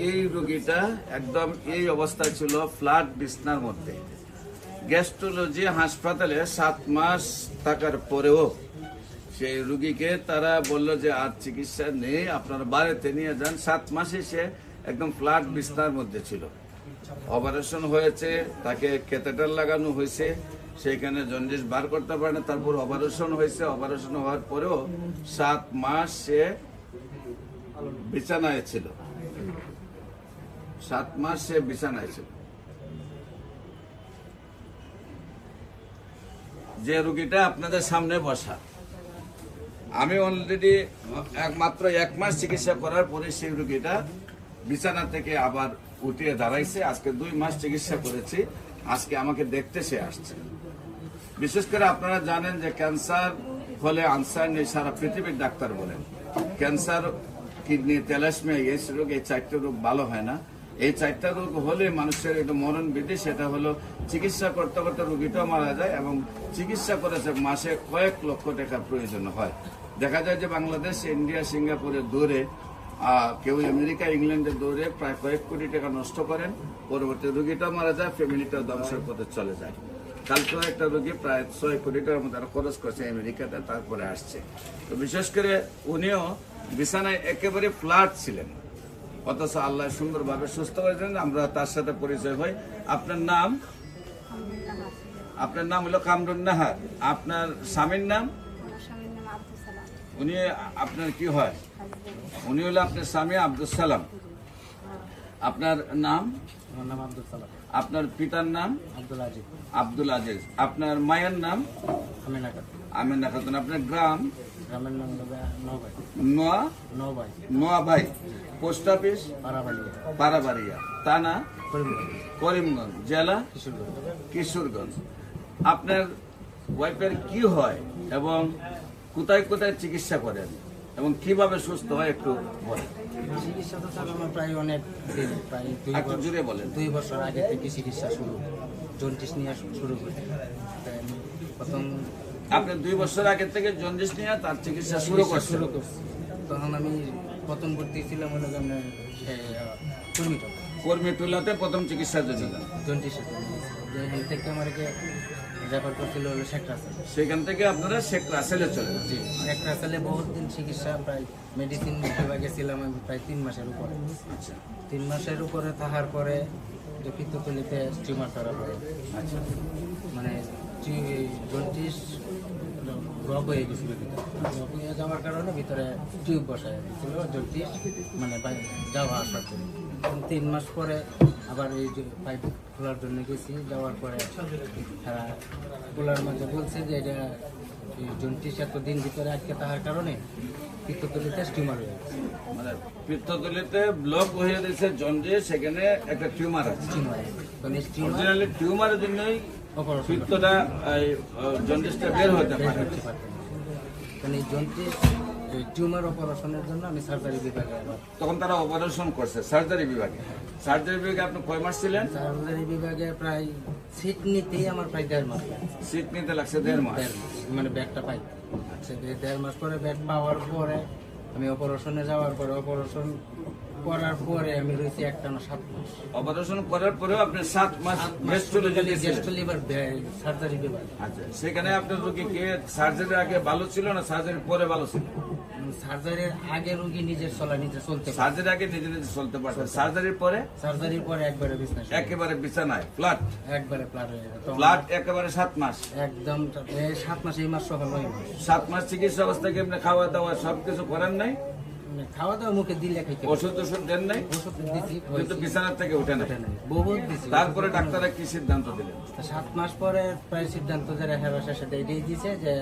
এই রোগীটা একদম এই অবস্থায় ছিল, ফ্ল্যাট বিছনার মধ্যে। গ্যাস্ট্রোলজি হাসপাতালে 7 মাস থাকার পরেও সেই রোগীকে তারা বলল যে আর চিকিৎসা নেই, আপনার বাড়িতে নিয়ে যান। 7 মাসে সে একদম ফ্ল্যাট বিছনার মধ্যে ছিল। অপারেশন হয়েছে, তাকে ক্যাথেটার লাগানো হয়েছে, সেখানে জন্ডিস বার করতে পারে না। তারপর অপারেশন হয়েছে, অপারেশন হওয়ার পরেও 7 মাস সে বিছানায় ছিল। 7 মাস সে বিছানায় ছিল। যে রোগীটা আপনাদের সামনে বসা, আমি অলরেডি মাত্র 1 মাস চিকিৎসা করার পরে সেই রোগীটা বিছানা থেকে আবার উঠিয়ে দাঁড়াইছে। আজকে 2 মাস চিকিৎসা করেছি, আজকে আমাকে দেখতে সে আসছে। বিশেষ করে আপনারা জানেন যে ক্যান্সার হলে আনসার নেই, সারা পৃথিবীর ডাক্তার বলেন। ক্যান্সার, কিডনি, থ্যালাসেমিয়া, এই রোগ, এই 4টা রোগ ভালো হয় না। এই 4টা রোগ হলে মানুষের একটা মরণ বিধি, সেটা হলো চিকিৎসা করতে করতে রোগীটাও মারা যায় এবং চিকিৎসা করেছে মাসে কয়েক লক্ষ টাকার প্রয়োজন হয়। দেখা যায় যে বাংলাদেশ, ইন্ডিয়া, সিঙ্গাপুরে দৌড়ে, কেউ আমেরিকা, ইংল্যান্ডে দৌড়ে প্রায় কয়েক কোটি টাকা নষ্ট করেন। পরবর্তী রোগীটাও মারা যায়, ফ্যামিলিটা ধ্বংসের পথে চলে যায়। কালকেও একটা রোগী প্রায় 6 কোটি টাকার মতো খরচ করছে আমেরিকাতে, তারপরে আসছে। তো বিশেষ করে উনিও বিছানায় একেবারে ফ্ল্যাট ছিলেন, অথচ আল্লাহ সুন্দরভাবে সুস্থ করেছেন। আমরা তার সাথে পরিচয় হই। আপনার নাম? আপনার নাম হলো কামরুন নাহার। আপনার স্বামীর নাম? উনি আপনার কি হয়? উনি হলো আপনার স্বামী আব্দুল সালাম। আপনার নাম? আপনার পিতার নাম? আব্দুল আজিজ। আপনার মায়ের নাম? আমিনা খাতুন। আপনার গ্রাম? নোয়াভাই। Post office? পারাবাড়িয়া। থানা? করিমগঞ্জ। জেলা? কিশোরগঞ্জ। আপনার ওয়াইফের কি হয় এবং কোথায় কোথায় চিকিৎসা করেন এবং কিভাবে সুস্থ হয় একটু বলেন। চিকিৎসা তো স্যার আমার প্রায় অনেক দিন, প্রায় 2 বছর আগে থেকে চিকিৎসা শুরু, জন্ডিস নিয়ে শুরু করি। প্রথম আপনি 2 বছর আগে থেকে জন্ডিস নিয়ে তার চিকিৎসা শুরু করছি। তখন আমি প্রথম ভর্তি ছিলাম হলো কর্মীটুলাতে প্রথম চিকিৎসার জন্য জন্ডিসের এখান থেকে আমাকে রেফার করছিল হলো শেখ রাসেল। সেখান থেকে আপনারা শেখ রাসেলে চলে যান। জি, শেখ রাসেলে বহুত দিন চিকিৎসা, প্রায় মেডিসিন বিভাগে ছিলাম আমি প্রায় 3 মাসের উপরে। আচ্ছা, 3 মাসের উপরে থাকার পরে যে পিত্তথলিতে টিউমার ধরা পড়ে। আচ্ছা, মানে জন্ডিস রোগ হয়ে গেছিল, রোগ হয়ে যাওয়ার কারণে ভিতরে টিউব বসায় দিয়েছিল জন্ডিস, মানে যাওয়া আসার জন্য। 3 মাস পরে আবার এই যে পাইপ খোলার জন্য গেছি, যাওয়ার পরে তারা খোলার মাঝে বলছে যে এটা জন্ডিস এতদিন ভিতরে আটকে থাকার কারণে পিত্তথলিতে টিউমার হয়ে গেছে। মানে পিত্তথলিতে ব্লক হয়ে গেছে জন্ডিস, সেখানে একটা টিউমার আছে। টিউমারের জন্যই পিত্তটা জন্ডিসটা বের হতে পারে। মানে জন্ডিস টিউমার অপারেশনের জন্য আমি সার্জারি বিভাগে, তখন তারা অপারেশন করছে সার্জারি বিভাগে। সার্জারি বিভাগে আপনি কয় মাস ছিলেন? সার্জারি বিভাগে প্রায় সিট নিতেই আমার প্রায় 1.5 মাস। সিট নিতে লাগছে 1.5 মাস, মানে ব্যাগটা পাই। 1.5 মাস পরে ব্যাগ পাওয়ার পরে আমি অপারেশনে যাওয়ার পরে, অপারেশন করার পরে আমি রয়েছি একটানা 7 মাস। অপারেশন করার পরেও আপনি 7 মাস লিভার সার্জারি বিভাগ। আচ্ছা, সেখানে আপনার রোগী কে সার্জারির আগে ভালো ছিল না সার্জারির পরে ভালো ছিল? সার্জারির আগে রোগী নিজের চলতে, সার্জারির আগে নিজে নিজে চলতে পারছে, সার্জারির পরে একবারে বিছানায়, একেবারে বিছানায় ফ্ল্যাট, একবারে ফ্ল্যাট হয়ে গেল। ফ্ল্যাট একেবারে 7 মাস, একদম 7 মাস, এই মাস সহ 9 মাস। 7 মাস চিকিৎসা অবস্থায় কি আপনি খাওয়া দাওয়া সবকিছু করেন নাই? খাওয়া দাওয়া মুখে দিলে খাইতে, ওষুধ দেন নাই? ওষুধ দিছি, কিন্তু বিছানার থেকে উঠে নাই, বহুত দিছি। তারপরে ডাক্তাররা কি সিদ্ধান্ত দিলেন? 7 মাস পরে প্রায় সিদ্ধান্ত যে রেখা বাসার সাথে এটাই দিয়েছে যে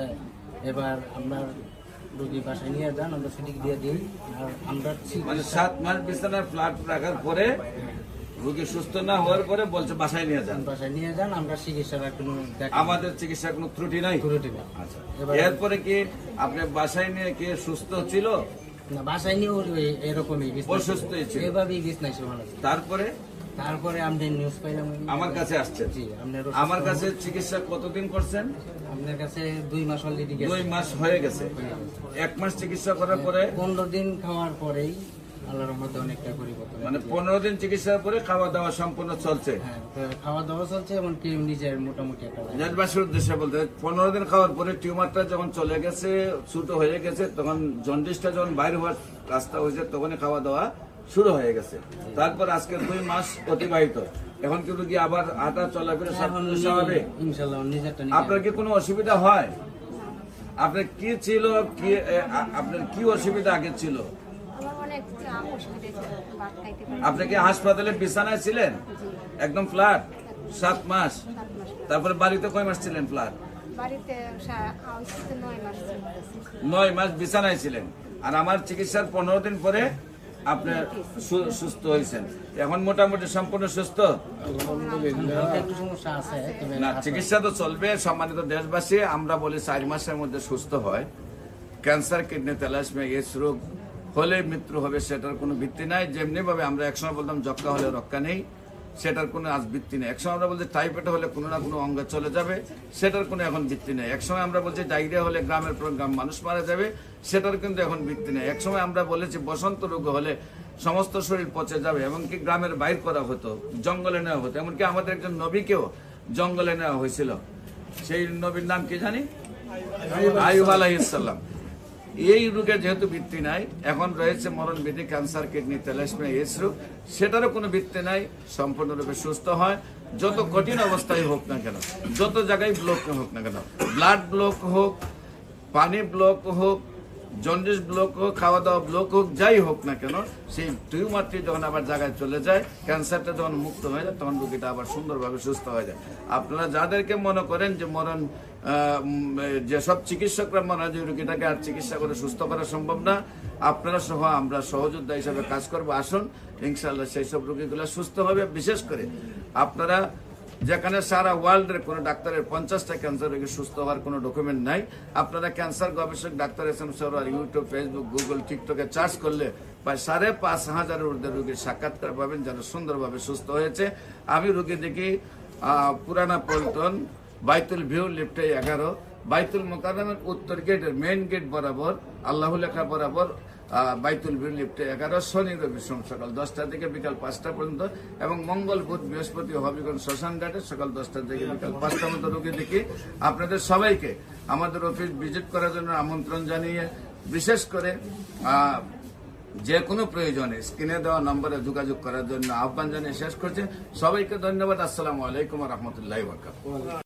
এবার আমরা রোগী বাসায় নিয়ে যান, আমরা সিটিং দিয়ে দিই। আর আমরা মানে 7 মাস বিছানায় ফ্ল্যাট রাখার পরে রোগী সুস্থ না হওয়ার পরে বলছে বাসায় নিয়ে যান, আমরা চিকিৎসার কোনো, আমাদের চিকিৎসার কোনো ত্রুটি নাই। আচ্ছা, এরপরে কি আপনি বাসায় নিয়ে কি সুস্থ ছিল? না, বাসায় নিয়েও এরকমই অসুস্থ ছিল, এভাবেই বিছনায় শোয়ানো। তারপরে আমরা নিউজ পাইলাম, আমার কাছে আসছেন। জি, আমার কাছে চিকিৎসা কতদিন করছেন? আপনার কাছে 2 মাস অলরেডি, 2 মাস হয়ে গেছে। 1 মাস চিকিৎসা করার পরে 15 দিন খাওয়ার পরেই আল্লাহর রহমতে অনেকটা পরিবর্তন মানে হয়েছে। 15 দিন চিকিৎসার পরে খাওয়া দাওয়া সম্পূর্ণ চলছে। হ্যাঁ, তো খাওয়া দাওয়া চলছে, এমনকি নিজের মোটামুটি একটা life। দেশবাসীর উদ্দেশ্যে বলতে 15 দিন খাওয়ার পরে টিউমারটা যখন চলে গেছে, ছোট হয়ে গেছে, তখন জন্ডিসটা যখন বাইরে হওয়ার রাস্তা হয়েছে, তখনই খাওয়া দাওয়া শুরু হয়ে গেছে। তারপর আজকে 2 মাস অতিবাহিত, এখন কি রোগী আবার হাঁটা চলাফেরা সব এখন কিছু স্বাভাবিক? ইনশাল্লাহ নিজেরটা আপনার কি কোনো অসুবিধা হয়? আপনার কি ছিল, কি আপনার কি অসুবিধা আগে ছিল? আমার অনেক অসুবিধা ছিল, ভাত খাইতে পারি আপনি কি হাসপাতালে বিছানায় ছিলেন একদম ফ্ল্যাট 7 মাস? 7 মাস। তারপরে বাড়িতে কয় মাস ছিলেন ফ্ল্যাট? বাড়িতে 9 মাস ছিল। 9 মাস বিছানায় ছিলেন। আর আমার চিকিৎসার 15 দিন পরে আপনি সুস্থ হয়েছেন। এখন মোটামুটি সম্পূর্ণ সুস্থ। হালকা একটু সমস্যা আছে, তবে না, চিকিৎসা তো চলবে। সম্মানিত দেশবাসী, আমরা বলি 4 মাসের মধ্যে সুস্থ হয়। ক্যান্সার, কিডনি, থ্যালাসেমিয়া, এইডস রোগ হলে মৃত্যু হবে, সেটার কোনো ভিত্তি নাই। যেমনি ভাবে আমরা একসময় বলতাম যক্কা হলে রক্ষা নেই, সেটার কোনো আজ ভিত্তি নেই। একসময় আমরা বলছি টাইফয়েড হলে কোনো না কোনো অঙ্গ চলে যাবে, সেটার কোনো এখন ভিত্তি নেই। একসময় আমরা বলছি ডায়রিয়া হলে গ্রামের পর গ্রাম মানুষ মারা যাবে, সেটার কিন্তু এখন ভিত্তি নেই। একসময় আমরা বলেছি বসন্ত রোগ হলে সমস্ত শরীর পচে যাবে, এমনকি গ্রামের বাইর করা হতো, জঙ্গলে নেওয়া হতো। এমনকি আমাদের একজন নবীকেও জঙ্গলে নেওয়া হয়েছিল। সেই নবীর নাম কি জানি? আইয়ুব আলাইহিস সালাম। এই রোগের যেহেতু ভিত্তি নাই, এখন রয়েছে মরণ বিধি, ক্যান্সার, কিডনি, থ্যালাসেমিয়া, এইডস রোগ, সেটারও কোনো ভিত্তি নাই। সম্পূর্ণরূপে সুস্থ হয়, যত কঠিন অবস্থায় হোক না কেন, যত জায়গায় ব্লক হোক না কেন, ব্লাড ব্লক হোক, পানি ব্লক হোক, জন্ডিস ব্লক হোক, খাওয়া দাওয়া ব্লক হোক, যাই হোক না কেন, সেই টিউমারটি যখন আবার জায়গায় চলে যায়, ক্যান্সারটা যখন মুক্ত হয়ে যায়, তখন রোগীটা আবার সুন্দরভাবে সুস্থ হয়ে যায়। আপনারা যাদেরকে মনে করেন যে মরণ, যেসব চিকিৎসকরা মনে হয় যে রোগীটাকে আর চিকিৎসা করে সুস্থ করা সম্ভব না, আপনারা সহ আমরা সহযোদ্ধা হিসাবে কাজ করবো। আসুন, ইনশাআল্লাহ সেই সব রোগীগুলো সুস্থ হবে। বিশেষ করে আপনারা যেখানে সারা ওয়ার্ল্ডের কোনো ডাক্তারের 50টা ক্যান্সার রোগী সুস্থ হওয়ার কোনো ডকুমেন্ট নাই, আপনারা ক্যান্সার গবেষক doctor S M Sarwar YouTube, Facebook, Google, টিকটকে সার্চ করলে প্রায় 5,500 ঊর্ধ্বে রোগীর সাক্ষাৎকার পাবেন যারা সুন্দরভাবে সুস্থ হয়েছে। আমি রোগী দেখি পুরানা পল্টন, বাইতুল ভিউ, লিফটে 11, বাইতুল মোকাররমের উত্তর গেটের মেইন গেট বরাবর, আল্লাহ লেখা বরাবর, বাইতুল ভিউ, লিফটে 11, শনি রবি সোম সকাল 10টা থেকে বিকাল 5টা পর্যন্ত, এবং মঙ্গল, বুধ, বৃহস্পতি হবিগঞ্জ শ্মশান ঘাটে সকাল 10টা থেকে বিকাল 5টা পর্যন্ত রোগী দেখি। আপনাদের সবাইকে আমাদের অফিস ভিজিট করার জন্য আমন্ত্রণ জানিয়ে, বিশেষ করে যে কোনো প্রয়োজনে স্ক্রিনে দেওয়া নম্বরে যোগাযোগ করার জন্য আহ্বান জানিয়ে শেষ করছি। সবাইকে ধন্যবাদ। আসসালামু আলাইকুম ওয়া রাহমাতুল্লাহি ওয়া বারাকাতুহু।